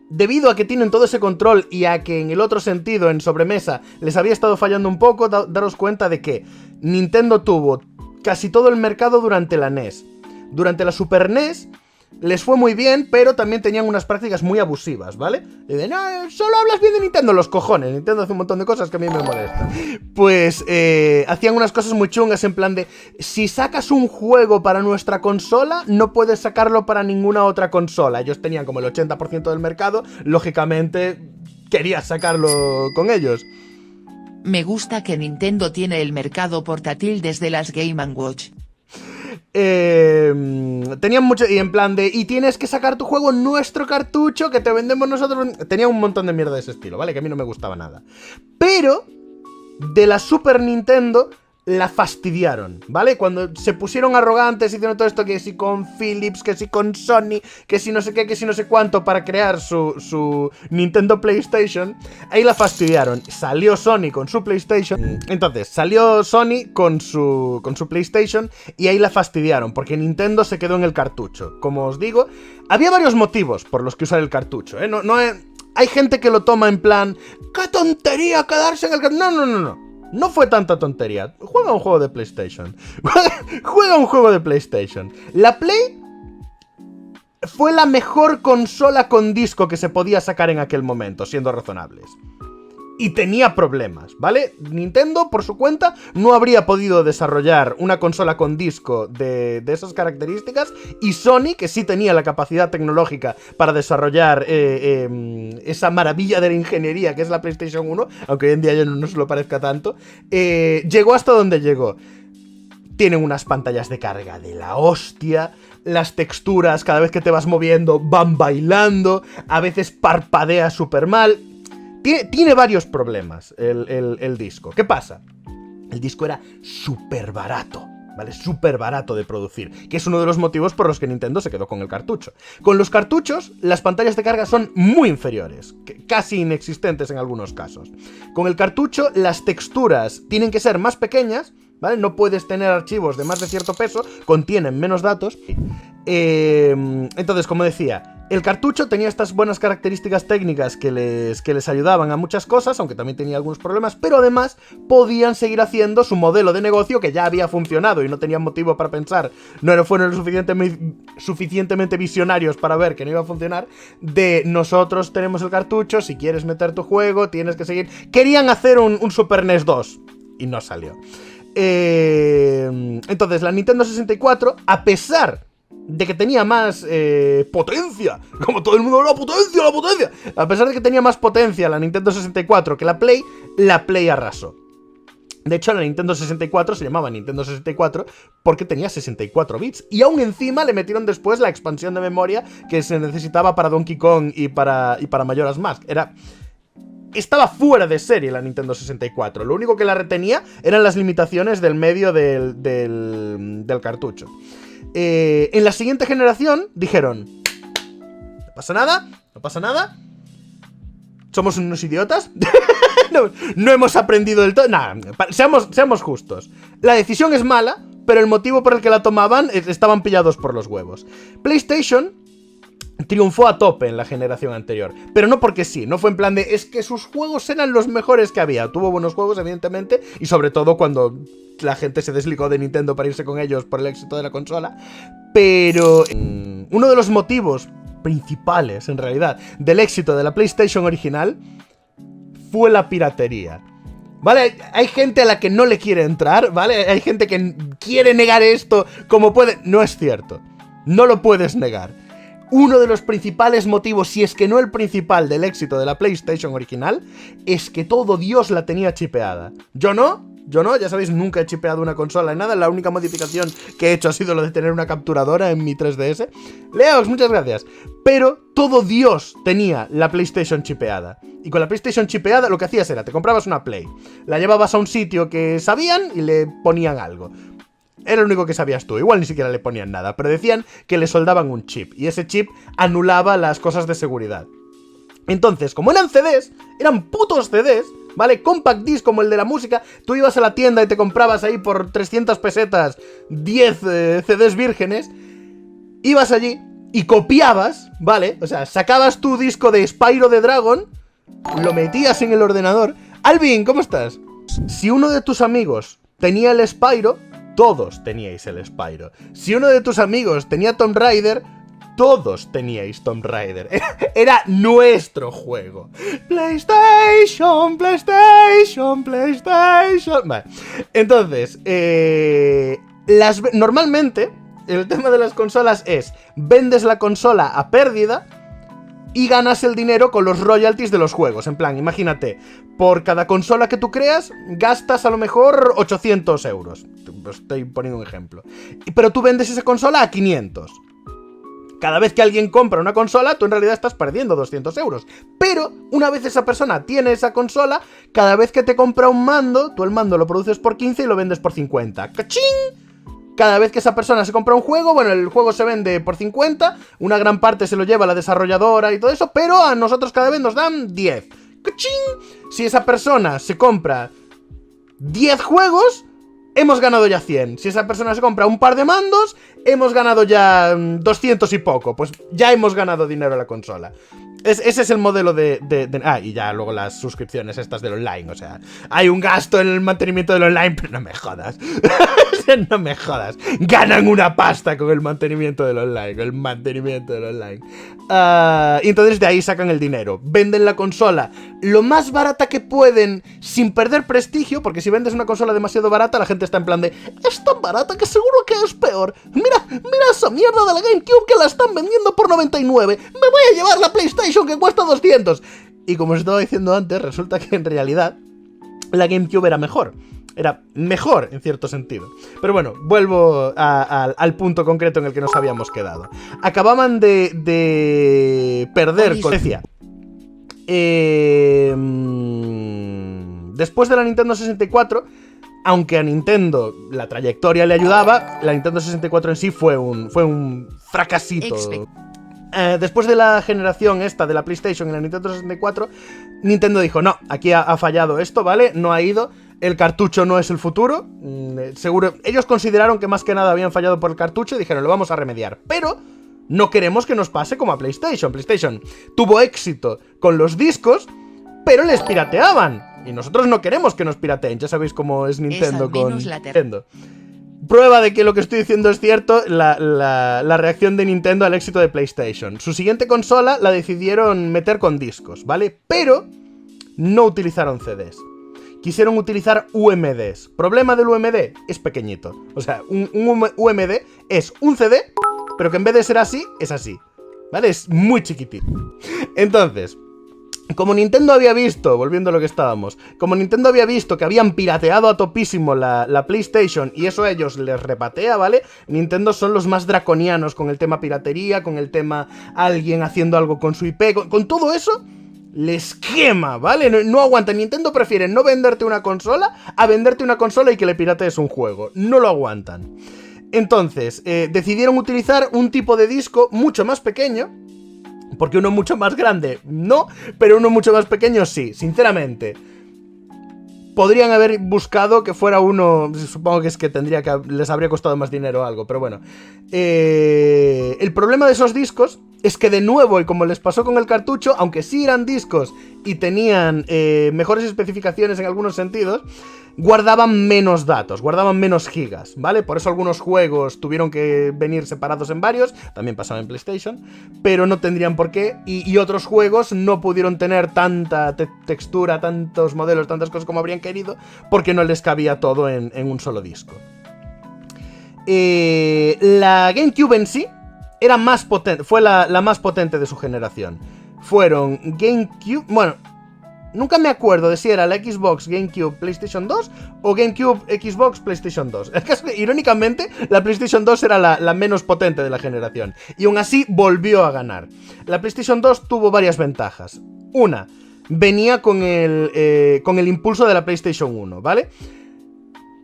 debido a que tienen todo ese control y a que en el otro sentido, en sobremesa, les había estado fallando un poco, daros cuenta de que Nintendo tuvo casi todo el mercado durante la NES. Durante la Super NES les fue muy bien, pero también tenían unas prácticas muy abusivas, ¿vale? Y de, no, solo hablas bien de Nintendo, los cojones. Nintendo hace un montón de cosas que a mí me molestan. Pues hacían unas cosas muy chungas en plan de, si sacas un juego para nuestra consola, no puedes sacarlo para ninguna otra consola. Ellos tenían como el 80% del mercado, lógicamente querías sacarlo con ellos. Me gusta que Nintendo tiene el mercado portátil desde las Game & Watch. Tenían mucho, y en plan de, y tienes que sacar tu juego en nuestro cartucho que te vendemos nosotros. Tenía un montón de mierda de ese estilo, ¿vale? Que a mí no me gustaba nada. Pero de la Super Nintendo la fastidiaron, ¿vale? Cuando se pusieron arrogantes, hicieron todo esto, que si con Philips, que si con Sony, que si no sé qué, que si no sé cuánto, para crear su Nintendo PlayStation, ahí la fastidiaron. Salió Sony con su PlayStation. Entonces, salió Sony con su PlayStation y ahí la fastidiaron, porque Nintendo se quedó en el cartucho. Como os digo, había varios motivos por los que usar el cartucho, ¿eh? Hay gente que lo toma en plan, ¡qué tontería quedarse en el cartucho! No. No fue tanta tontería. Juega un juego de PlayStation. Juega un juego de PlayStation. La Play fue la mejor consola con disco que se podía sacar en aquel momento, siendo razonables. Y tenía problemas, ¿vale? Nintendo, por su cuenta, no habría podido desarrollar una consola con disco de esas características. Y Sony, que sí tenía la capacidad tecnológica para desarrollar esa maravilla de la ingeniería que es la PlayStation 1, aunque hoy en día ya no se lo parezca tanto, llegó hasta donde llegó. Tienen unas pantallas de carga de la hostia. Las texturas, cada vez que te vas moviendo, van bailando. A veces parpadea súper mal. Tiene varios problemas el disco. ¿Qué pasa? El disco era súper barato, ¿vale? Súper barato de producir, que es uno de los motivos por los que Nintendo se quedó con el cartucho. Con los cartuchos, las pantallas de carga son muy inferiores, casi inexistentes en algunos casos. Con el cartucho, las texturas tienen que ser más pequeñas, ¿vale? No puedes tener archivos de más de cierto peso, contienen menos datos. Entonces, como decía, el cartucho tenía estas buenas características técnicas que les ayudaban a muchas cosas, aunque también tenía algunos problemas, pero además podían seguir haciendo su modelo de negocio que ya había funcionado y no tenían motivo para pensar, no fueron lo suficientemente visionarios para ver que no iba a funcionar, de nosotros tenemos el cartucho, si quieres meter tu juego, tienes que seguir. Querían hacer un Super NES 2 y no salió. Entonces, la Nintendo 64, a pesar de que tenía más potencia, como todo el mundo, la potencia, a pesar de que tenía más potencia la Nintendo 64 que la Play arrasó. De hecho, la Nintendo 64 se llamaba Nintendo 64 porque tenía 64 bits. Y aún encima le metieron después la expansión de memoria que se necesitaba para Donkey Kong y para Majora's Mask. Estaba fuera de serie la Nintendo 64. Lo único que la retenía eran las limitaciones del medio del cartucho. En la siguiente generación dijeron, no pasa nada. ¿Somos unos idiotas? no hemos aprendido del todo. Nada, seamos justos. La decisión es mala, pero el motivo por el que la tomaban estaban pillados por los huevos. PlayStation triunfó a tope en la generación anterior, pero no porque sí, no fue en plan de, es que sus juegos eran los mejores que había. Tuvo buenos juegos, evidentemente, y sobre todo cuando la gente se desligó de Nintendo para irse con ellos por el éxito de la consola. Pero uno de los motivos principales, en realidad, del éxito de la PlayStation original fue la piratería. ¿Vale? Hay gente a la que no le quiere entrar, ¿vale? Hay gente que quiere negar esto como puede. No es cierto. No lo puedes negar. Uno de los principales motivos, si es que no el principal, del éxito de la PlayStation original, es que todo Dios la tenía chipeada. Yo no, ya sabéis, nunca he chipeado una consola ni nada. La única modificación que he hecho ha sido lo de tener una capturadora en mi 3DS. Leos, muchas gracias. Pero todo Dios tenía la PlayStation chipeada. Y con la PlayStation chipeada lo que hacías era, te comprabas una Play, la llevabas a un sitio que sabían y le ponían algo. Era lo único que sabías tú, igual ni siquiera le ponían nada, pero decían que le soldaban un chip, y ese chip anulaba las cosas de seguridad. Entonces, como eran CDs, eran putos CDs, ¿vale? Compact disc como el de la música, tú ibas a la tienda y te comprabas ahí por 300 pesetas 10 CDs vírgenes, ibas allí y copiabas, ¿vale? O sea, sacabas tu disco de Spyro the Dragon, lo metías en el ordenador. Alvin, ¿cómo estás? Si uno de tus amigos tenía el Spyro, todos teníais el Spyro. Si uno de tus amigos tenía Tomb Raider, todos teníais Tomb Raider. Era nuestro juego. PlayStation, PlayStation, PlayStation. Vale. Entonces, normalmente, el tema de las consolas es: vendes la consola a pérdida y ganas el dinero con los royalties de los juegos. En plan, imagínate, por cada consola que tú creas, gastas a lo mejor 800 euros. Estoy poniendo un ejemplo. Pero tú vendes esa consola a 500. Cada vez que alguien compra una consola, tú en realidad estás perdiendo 200 euros. Pero una vez esa persona tiene esa consola, cada vez que te compra un mando, tú el mando lo produces por 15 y lo vendes por 50. ¡Cachín! Cada vez que esa persona se compra un juego, bueno, el juego se vende por 50, una gran parte se lo lleva la desarrolladora y todo eso, pero a nosotros cada vez nos dan 10. ¡Cachín! Si esa persona se compra 10 juegos, hemos ganado ya 100. Si esa persona se compra un par de mandos, hemos ganado ya 200 y poco. Pues ya hemos ganado dinero a la consola. Ese es el modelo y ya luego las suscripciones estas del online. O sea, hay un gasto en el mantenimiento del online, pero no me jodas. No me jodas. Ganan una pasta con el mantenimiento del online. Con el mantenimiento del online. Y entonces de ahí sacan el dinero. Venden la consola lo más barata que pueden, sin perder prestigio, porque si vendes una consola demasiado barata, la gente está en plan de: es tan barata que seguro que es peor. Mira esa mierda de la GameCube que la están vendiendo por 99. Me voy a llevar la PlayStation que cuesta 200. Y como os estaba diciendo antes, resulta que en realidad la GameCube era mejor. Era mejor en cierto sentido. Pero bueno, vuelvo al punto concreto en el que nos habíamos quedado. Acababan de perder, como decía. Después de la Nintendo 64, aunque a Nintendo la trayectoria le ayudaba, la Nintendo 64 en sí fue un fracasito. Después de la generación esta de la PlayStation y la Nintendo 64, Nintendo dijo: no, aquí ha fallado esto, ¿vale? No ha ido. El cartucho no es el futuro. Seguro. Ellos consideraron que más que nada habían fallado por el cartucho y dijeron: lo vamos a remediar. Pero no queremos que nos pase como a PlayStation. PlayStation tuvo éxito con los discos, pero les pirateaban. Y nosotros no queremos que nos pirateen. Ya sabéis cómo es Nintendo con Nintendo. Prueba de que lo que estoy diciendo es cierto, la reacción de Nintendo al éxito de PlayStation. Su siguiente consola la decidieron meter con discos, ¿vale? Pero no utilizaron CDs. Quisieron utilizar UMDs. Problema del UMD, es pequeñito. O sea, un UMD es un CD, pero que en vez de ser así, es así. ¿Vale? Es muy chiquitito. Entonces, como Nintendo había visto, volviendo a lo que estábamos, como Nintendo había visto que habían pirateado a topísimo la PlayStation y eso a ellos les repatea, ¿vale? Nintendo son los más draconianos con el tema piratería, con el tema alguien haciendo algo con su IP, con todo eso. Les quema, ¿vale? No aguanta. Nintendo prefiere no venderte una consola a venderte una consola y que le piratees un juego. No lo aguantan. Entonces, decidieron utilizar un tipo de disco mucho más pequeño. Porque uno mucho más grande, no. Pero uno mucho más pequeño, sí. Sinceramente. Podrían haber buscado que fuera uno. Supongo que es que les habría costado más dinero o algo, pero bueno. El problema de esos discos es que de nuevo, y como les pasó con el cartucho, aunque sí eran discos y tenían mejores especificaciones en algunos sentidos, guardaban menos datos, guardaban menos gigas, ¿vale? Por eso algunos juegos tuvieron que venir separados en varios, también pasaba en PlayStation, pero no tendrían por qué, y otros juegos no pudieron tener tanta textura, tantos modelos, tantas cosas como habrían querido, porque no les cabía todo en un solo disco. La GameCube en sí era más potente, fue la más potente de su generación. Fueron GameCube, bueno, nunca me acuerdo de si era la Xbox, GameCube, PlayStation 2 o GameCube, Xbox, PlayStation 2. Es que, irónicamente, la PlayStation 2 era la menos potente de la generación. Y aún así volvió a ganar. La PlayStation 2 tuvo varias ventajas. Una, venía con el impulso de la PlayStation 1, ¿vale?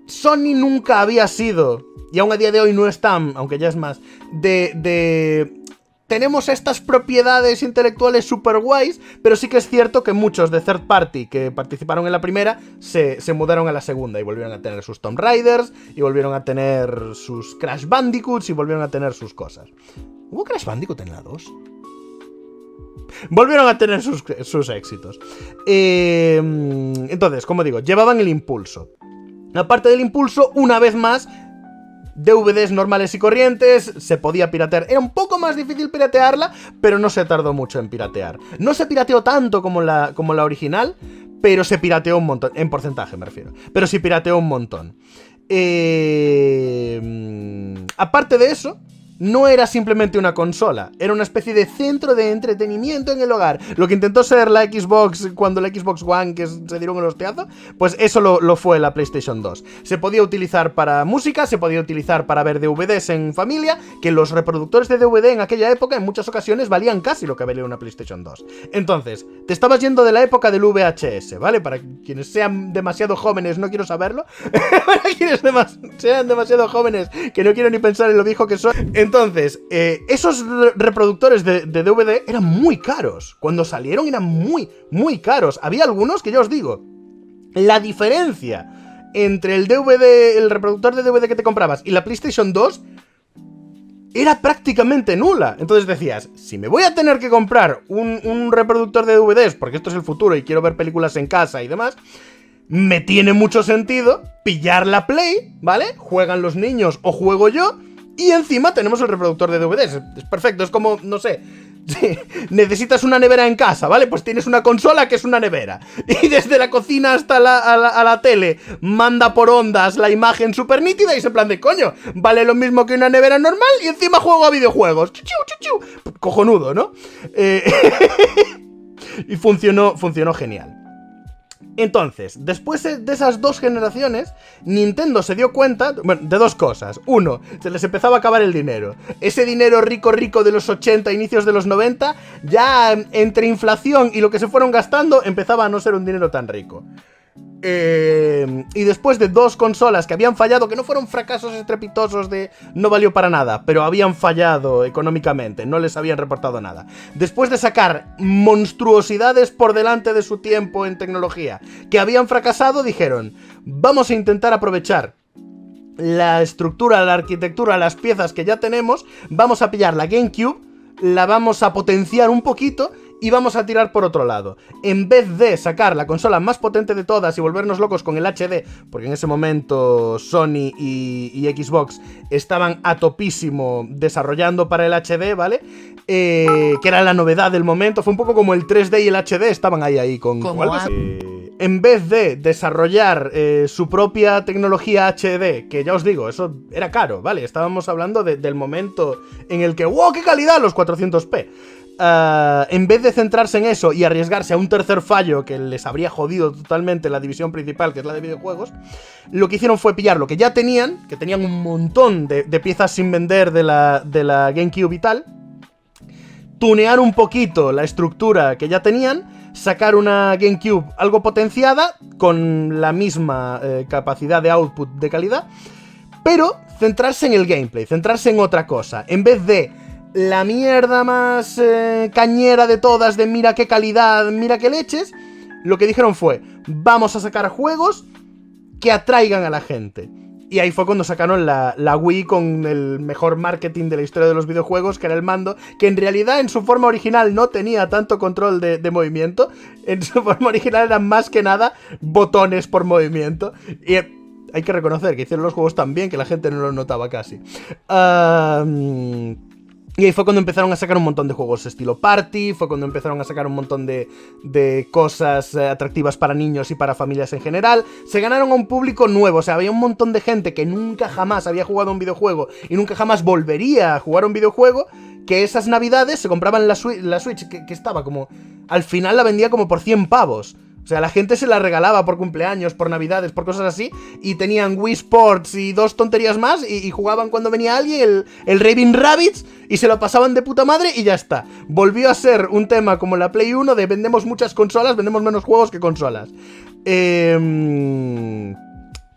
Sony nunca había sido, y aún a día de hoy no están, aunque ya es más, de tenemos estas propiedades intelectuales super guays, pero sí que es cierto que muchos de third party que participaron en la primera se mudaron a la segunda y volvieron a tener sus Tomb Raiders, y volvieron a tener sus Crash Bandicoots, y volvieron a tener sus cosas. ¿Hubo Crash Bandicoot en la 2? Volvieron a tener sus éxitos. Entonces, como digo, llevaban el impulso. Aparte del impulso, una vez más, DVDs normales y corrientes, se podía piratear. Era un poco más difícil piratearla, pero no se tardó mucho en piratear. No se pirateó tanto como la original, pero se pirateó un montón. En porcentaje me refiero. Pero sí pirateó un montón. Aparte de eso, no era simplemente una consola, era una especie de centro de entretenimiento en el hogar. Lo que intentó ser la Xbox cuando la Xbox One, que se dieron el hostiazo, pues eso lo fue la PlayStation 2. Se podía utilizar para música, se podía utilizar para ver DVDs en familia, que los reproductores de DVD en aquella época en muchas ocasiones valían casi lo que valía una PlayStation 2. Entonces, te estabas yendo de la época del VHS, ¿vale? Para quienes sean demasiado jóvenes, no quiero saberlo. Para quienes sean demasiado jóvenes, que no quiero ni pensar en lo viejo que soy. Entonces, esos reproductores de DVD eran muy caros. Cuando salieron eran muy, muy caros. Había algunos que ya os digo, la diferencia entre el DVD, el reproductor de DVD que te comprabas y la PlayStation 2 era prácticamente nula. Entonces decías, si me voy a tener que comprar un reproductor de DVDs, porque esto es el futuro y quiero ver películas en casa y demás, me tiene mucho sentido pillar la Play, ¿vale? Juegan los niños o juego yo, y encima tenemos el reproductor de DVDs. Es perfecto, es como, no sé, si necesitas una nevera en casa, ¿vale? Pues tienes una consola que es una nevera. Y desde la cocina hasta a la tele manda por ondas la imagen súper nítida y se plan de, coño, vale lo mismo que una nevera normal y encima juego a videojuegos. Chuchu, chuchu. Cojonudo, ¿no? Y funcionó genial. Entonces, después de esas dos generaciones, Nintendo se dio cuenta, bueno, de dos cosas. Uno, se les empezaba a acabar el dinero. Ese dinero rico de los 80, inicios de los 90, ya entre inflación y lo que se fueron gastando, empezaba a no ser un dinero tan rico. Y después de dos consolas que habían fallado, que no fueron fracasos estrepitosos de no valió para nada, pero habían fallado económicamente, no les habían reportado nada. Después de sacar monstruosidades por delante de su tiempo en tecnología, que habían fracasado, dijeron, vamos a intentar aprovechar la estructura, la arquitectura, las piezas que ya tenemos, vamos a pillar la GameCube, la vamos a potenciar un poquito y vamos a tirar por otro lado. En vez de sacar la consola más potente de todas y volvernos locos con el HD, porque en ese momento Sony y Xbox estaban a topísimo desarrollando para el HD, ¿vale? Que era la novedad del momento. Fue un poco como el 3D y el HD estaban ahí con... en vez de desarrollar su propia tecnología HD, que ya os digo, eso era caro, ¿vale? Estábamos hablando del momento en el que ¡wow, qué calidad! Los 400p. En vez de centrarse en eso y arriesgarse a un tercer fallo que les habría jodido totalmente la división principal, que es la de videojuegos, lo que hicieron fue pillar lo que ya tenían, que tenían un montón de piezas sin vender de la GameCube y tal, tunear un poquito la estructura que ya tenían, sacar una GameCube algo potenciada, con la misma capacidad de output de calidad, pero centrarse en el gameplay, centrarse en otra cosa, en vez de la mierda más cañera de todas, de mira qué calidad, mira qué leches. Lo que dijeron fue, vamos a sacar juegos que atraigan a la gente. Y ahí fue cuando sacaron la Wii con el mejor marketing de la historia de los videojuegos, que era el mando, que en realidad en su forma original no tenía tanto control de movimiento. En su forma original eran más que nada botones por movimiento. Y hay que reconocer que hicieron los juegos tan bien que la gente no lo notaba casi. Y ahí fue cuando empezaron a sacar un montón de juegos estilo party, fue cuando empezaron a sacar un montón de cosas atractivas para niños y para familias en general. Se ganaron a un público nuevo, o sea, había un montón de gente que nunca jamás había jugado a un videojuego y nunca jamás volvería a jugar a un videojuego, que esas navidades se compraban la Switch, que estaba como... Al final la vendía como por 100 pavos. O sea, la gente se la regalaba por cumpleaños, por navidades, por cosas así, y tenían Wii Sports y dos tonterías más, y jugaban cuando venía alguien el Raving Rabbids, y se lo pasaban de puta madre, y ya está. Volvió a ser un tema como la Play 1, de vendemos muchas consolas, vendemos menos juegos que consolas. Y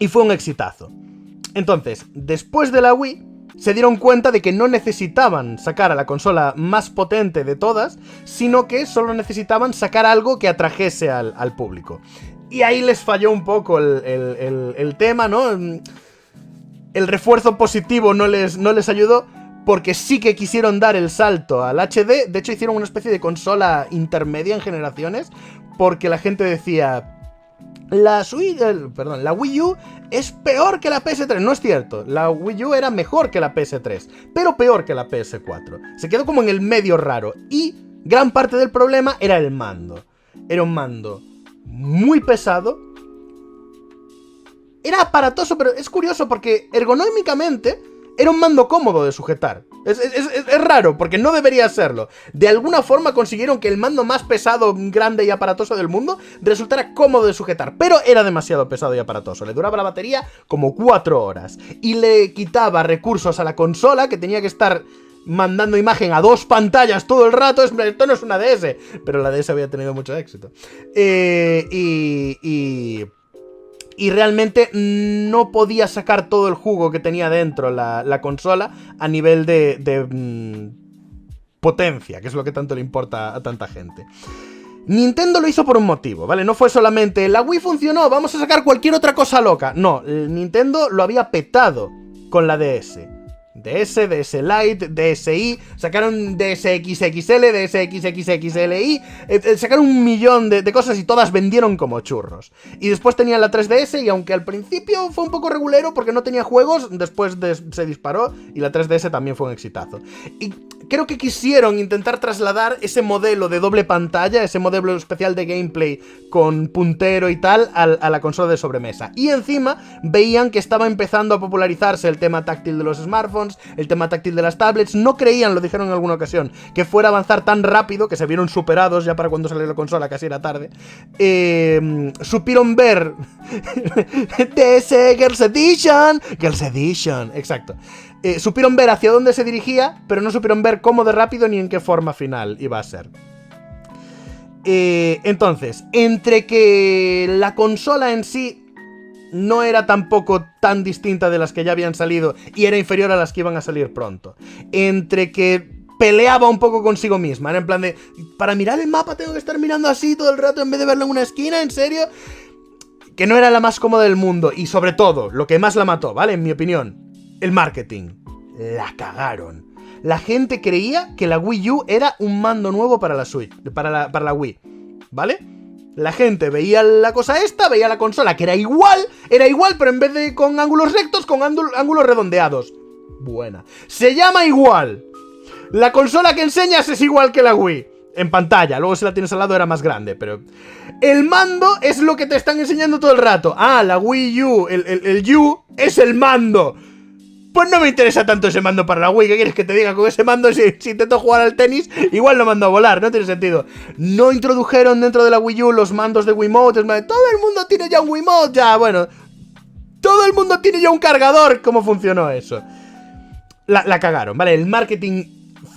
fue un exitazo. Entonces, después de la Wii, se dieron cuenta de que no necesitaban sacar a la consola más potente de todas, sino que solo necesitaban sacar algo que atrajese al público. Y ahí les falló un poco el tema, ¿no? El refuerzo positivo no les ayudó, porque sí que quisieron dar el salto al HD. De hecho, hicieron una especie de consola intermedia en generaciones, porque la gente decía... La Wii U es peor que la PS3. No es cierto, la Wii U era mejor que la PS3, pero peor que la PS4. Se quedó como en el medio raro. Y gran parte del problema era el mando. Era un mando muy pesado. Era aparatoso, pero es curioso porque ergonómicamente era un mando cómodo de sujetar. Es raro, porque no debería serlo. De alguna forma consiguieron que el mando más pesado, grande y aparatoso del mundo resultara cómodo de sujetar. Pero era demasiado pesado y aparatoso. Le duraba la batería como 4 horas. Y le quitaba recursos a la consola, que tenía que estar mandando imagen a 2 pantallas todo el rato. Esto no es una DS, pero la DS había tenido mucho éxito. Y realmente no podía sacar todo el jugo que tenía dentro la consola a nivel de potencia, que es lo que tanto le importa a tanta gente. Nintendo lo hizo por un motivo, ¿vale? No fue solamente la Wii funcionó, vamos a sacar cualquier otra cosa loca. No, Nintendo lo había petado con la DS. DS, DS Lite, DSi, sacaron DSXXL, DSXXXLi, sacaron un millón de cosas y todas vendieron como churros. Y después tenían la 3DS y aunque al principio fue un poco regulero porque no tenía juegos, después se disparó y la 3DS también fue un exitazo. Y creo que quisieron intentar trasladar ese modelo de doble pantalla, ese modelo especial de gameplay con puntero y tal, a la consola de sobremesa. Y encima veían que estaba empezando a popularizarse el tema táctil de los smartphones, el tema táctil de las tablets. No creían, lo dijeron en alguna ocasión, que fuera a avanzar tan rápido, que se vieron superados ya para cuando salió la consola, casi era tarde. Supieron ver DS Girls Edition, exacto. Supieron ver hacia dónde se dirigía, pero no supieron ver cómo de rápido ni en qué forma final iba a ser. Entonces, entre que la consola en sí no era tampoco tan distinta de las que ya habían salido y era inferior a las que iban a salir pronto, entre que peleaba un poco consigo misma, era en plan de, para mirar el mapa tengo que estar mirando así todo el rato en vez de verlo en una esquina, ¿en serio? Que no era la más cómoda del mundo. Y sobre todo, lo que más la mató, ¿vale? En mi opinión, el marketing. La cagaron. La gente creía que la Wii U era un mando nuevo para la Switch, para la Wii, ¿vale? La gente veía la cosa esta, veía la consola que era igual, pero en vez de con ángulos rectos, con ángulos redondeados. Buena. Se llama igual. La consola que enseñas es igual que la Wii. En pantalla, luego si la tienes al lado era más grande, pero... El mando es lo que te están enseñando todo el rato. Ah, la Wii U, el U es el mando. Pues no me interesa tanto ese mando para la Wii. ¿Qué quieres que te diga? Con ese mando, si intento jugar al tenis, igual lo mando a volar, no tiene sentido. No introdujeron dentro de la Wii U los mandos de Wiimote. Todo el mundo tiene ya un Wiimote, ya, bueno. Todo el mundo tiene ya un cargador. ¿Cómo funcionó eso? La cagaron, ¿vale? El marketing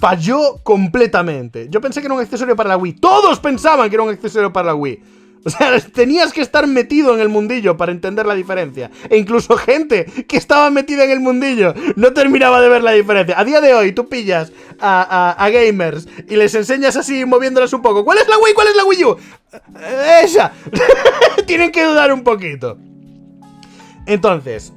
falló completamente. Yo pensé que era un accesorio para la Wii. Todos pensaban que era un accesorio para la Wii. O sea, tenías que estar metido en el mundillo para entender la diferencia. E incluso gente que estaba metida en el mundillo no terminaba de ver la diferencia. A día de hoy, tú pillas a gamers y les enseñas así, moviéndolas un poco. ¿Cuál es la Wii? ¿Cuál es la Wii U? ¡Esa! Tienen que dudar un poquito. Entonces,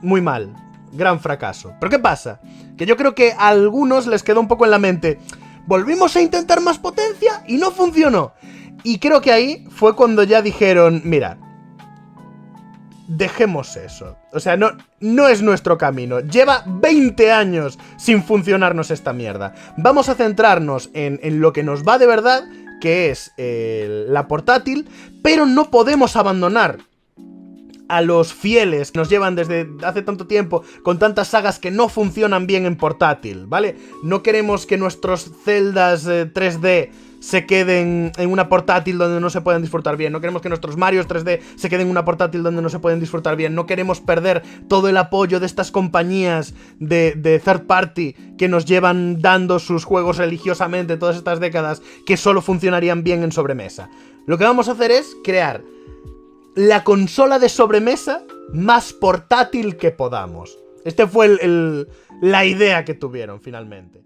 muy mal. Gran fracaso. ¿Pero qué pasa? Que yo creo que a algunos les quedó un poco en la mente. Volvimos a intentar más potencia y no funcionó. Y creo que ahí fue cuando ya dijeron, mira, dejemos eso. O sea, no es nuestro camino. Lleva 20 años sin funcionarnos esta mierda. Vamos a centrarnos en lo que nos va de verdad, que es la portátil, pero no podemos abandonar a los fieles que nos llevan desde hace tanto tiempo con tantas sagas que no funcionan bien en portátil, ¿vale? No queremos que nuestros Zeldas 3D se queden en una portátil donde no se pueden disfrutar bien. No queremos que nuestros Marios 3D se queden en una portátil donde no se pueden disfrutar bien. No queremos perder todo el apoyo de estas compañías de third party que nos llevan dando sus juegos religiosamente todas estas décadas, que solo funcionarían bien en sobremesa. Lo que vamos a hacer es crear la consola de sobremesa más portátil que podamos. Este fue la idea que tuvieron finalmente.